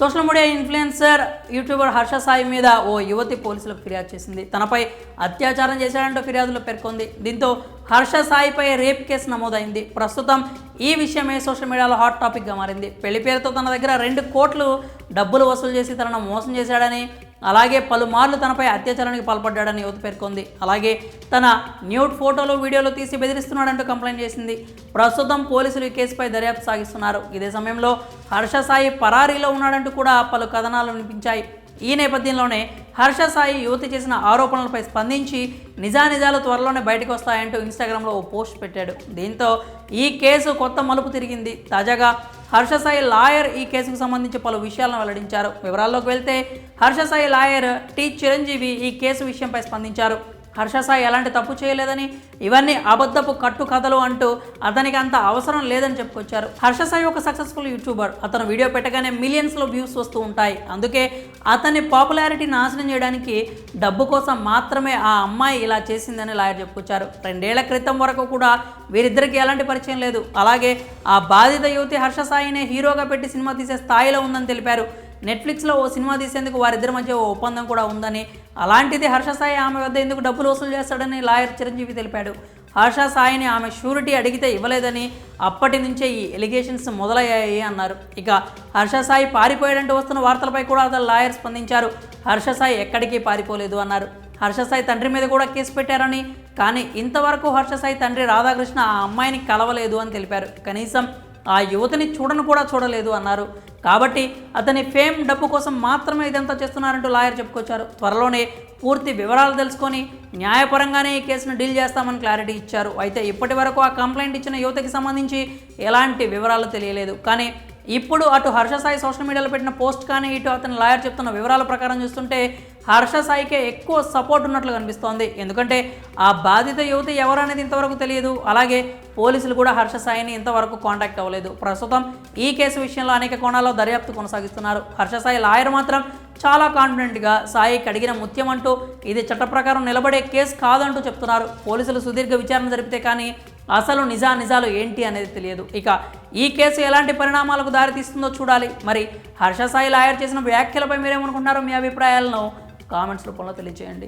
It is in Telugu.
Social media influencer YouTuber Harsha Sai మీద ఓ యువతి పోలీసులకు ఫిర్యాదు చేసింది. తనపై అత్యాచారం చేశాడంటూ ఫిర్యాదులో పేర్కొంది. దీంతో హర్ష సాయిపై రేప్ కేసు నమోదైంది. ప్రస్తుతం ఈ విషయమే సోషల్ మీడియాలో హాట్ టాపిక్గా మారింది. పెళ్లి పేరుతో తన దగ్గర 2 కోట్లు డబ్బులు వసూలు చేసి తనను మోసం చేశాడని, అలాగే పలుమార్లు తనపై అత్యాచారానికి పాల్పడ్డాడని యువత పేర్కొంది. అలాగే తన న్యూడ్ ఫోటోలు వీడియోలు తీసి బెదిరిస్తున్నాడంటూ కంప్లైంట్ చేసింది. ప్రస్తుతం పోలీసులు ఈ కేసుపై దర్యాప్తు సాగిస్తున్నారు. ఇదే సమయంలో హర్ష సాయి పరారీలో ఉన్నాడంటూ కూడా పలు కథనాలు వినిపించాయి. ఈ నేపథ్యంలోనే హర్ష సాయి యువతి చేసిన ఆరోపణలపై స్పందించి నిజానిజాలు త్వరలోనే బయటకు వస్తాయంటూ ఇన్స్టాగ్రామ్లో ఓ పోస్ట్ పెట్టాడు. దీంతో ఈ కేసు కొత్త మలుపు తిరిగింది. తాజాగా హర్ష సాయి లాయర్ ఈ కేసుకు సంబంధించి పలు విషయాలను వెల్లడించారు. వివరాల్లోకి వెళ్తే హర్ష సాయి లాయర్ టి చిరంజీవి ఈ కేసు విషయంపై స్పందించారు. హర్ష సాయి ఎలాంటి తప్పు చేయలేదని, ఇవన్నీ అబద్ధపు కట్టు కథలు అంటూ అతనికి అంత అవసరం లేదని చెప్పుకొచ్చారు. హర్ష సాయి ఒక సక్సెస్ఫుల్ యూట్యూబర్. అతను వీడియో పెట్టగానే మిలియన్స్లో వ్యూస్ వస్తూ ఉంటాయి. అందుకే అతని పాపులారిటీ నాశనం చేయడానికి డబ్బు కోసం మాత్రమే ఆ అమ్మాయి ఇలా చేసిందని లాయర్ చెప్పుకొచ్చారు. 2 ఏళ్ల క్రితం వరకు కూడా వీరిద్దరికి ఎలాంటి పరిచయం లేదు. అలాగే ఆ బాధిత యువతి హర్ష సాయినే హీరోగా పెట్టి సినిమా తీసే స్థాయిలో ఉందని తెలిపారు. నెట్ఫ్లిక్స్లో ఓ సినిమా తీసేందుకు వారిద్దరి మధ్య ఓ ఒప్పందం కూడా ఉందని, అలాంటిది హర్ష సాయి ఆమె వద్ద ఎందుకు డబ్బులు వసూలు చేస్తాడని లాయర్ చిరంజీవి తెలిపాడు. హర్ష సాయిని ఆమె షూరిటీ అడిగితే ఇవ్వలేదని, అప్పటి నుంచే ఈ ఎలిగేషన్స్ మొదలయ్యాయి అన్నారు. ఇక హర్ష సాయి పారిపోయాడంటూ వస్తున్న వార్తలపై కూడా అతను లాయర్ స్పందించారు. హర్ష సాయి ఎక్కడికి పారిపోలేదు అన్నారు. హర్ష సాయి తండ్రి మీద కూడా కేసు పెట్టారని, కానీ ఇంతవరకు హర్ష సాయి తండ్రి రాధాకృష్ణ ఆ అమ్మాయిని కలవలేదు అని తెలిపారు. కనీసం ఆ యువతిని చూడలేదు అన్నారు. కాబట్టి అతని ఫేమ్, డబ్బు కోసం మాత్రమే ఇదంతా చేస్తున్నారంటూ లాయర్ చెప్పుకొచ్చారు. త్వరలోనే పూర్తి వివరాలు తెలుసుకొని న్యాయపరంగానే ఈ కేసును డీల్ చేస్తామని క్లారిటీ ఇచ్చారు. అయితే ఇప్పటి వరకు ఆ కంప్లైంట్ ఇచ్చిన యువతికి సంబంధించి ఎలాంటి వివరాలు తెలియలేదు. కానీ ఇప్పుడు అటు హర్ష సాయి సోషల్ మీడియాలో పెట్టిన పోస్ట్ కానీ, ఇటు అతని లాయర్ చెప్తున్న వివరాల ప్రకారం చూస్తుంటే హర్ష సాయికే ఎక్కువ సపోర్ట్ ఉన్నట్లు కనిపిస్తోంది. ఎందుకంటే ఆ బాధిత యువతి ఎవరు అనేది ఇంతవరకు తెలియదు. అలాగే పోలీసులు కూడా హర్ష సాయిని ఇంతవరకు కాంటాక్ట్ అవ్వలేదు. ప్రస్తుతం ఈ కేసు విషయంలో అనేక కోణాల్లో దర్యాప్తు కొనసాగిస్తున్నారు. హర్ష సాయి లాయర్ మాత్రం చాలా కాన్ఫిడెంట్గా సాయికి అడిగిన ముత్యం అంటూ ఇది చట్ట ప్రకారం నిలబడే కేసు కాదంటూ చెప్తున్నారు. పోలీసులు సుదీర్ఘ విచారణ జరిపితే కానీ అసలు నిజాలు ఏంటి అనేది తెలియదు. ఇక ఈ కేసు ఎలాంటి పరిణామాలకు దారితీస్తుందో చూడాలి. మరి హర్ష సాయి లాయర్ చేసిన వ్యాఖ్యలపై మీరేమనుకుంటున్నారో మీ అభిప్రాయాలను కామెంట్స్ రూపంలో తెలియజేయండి.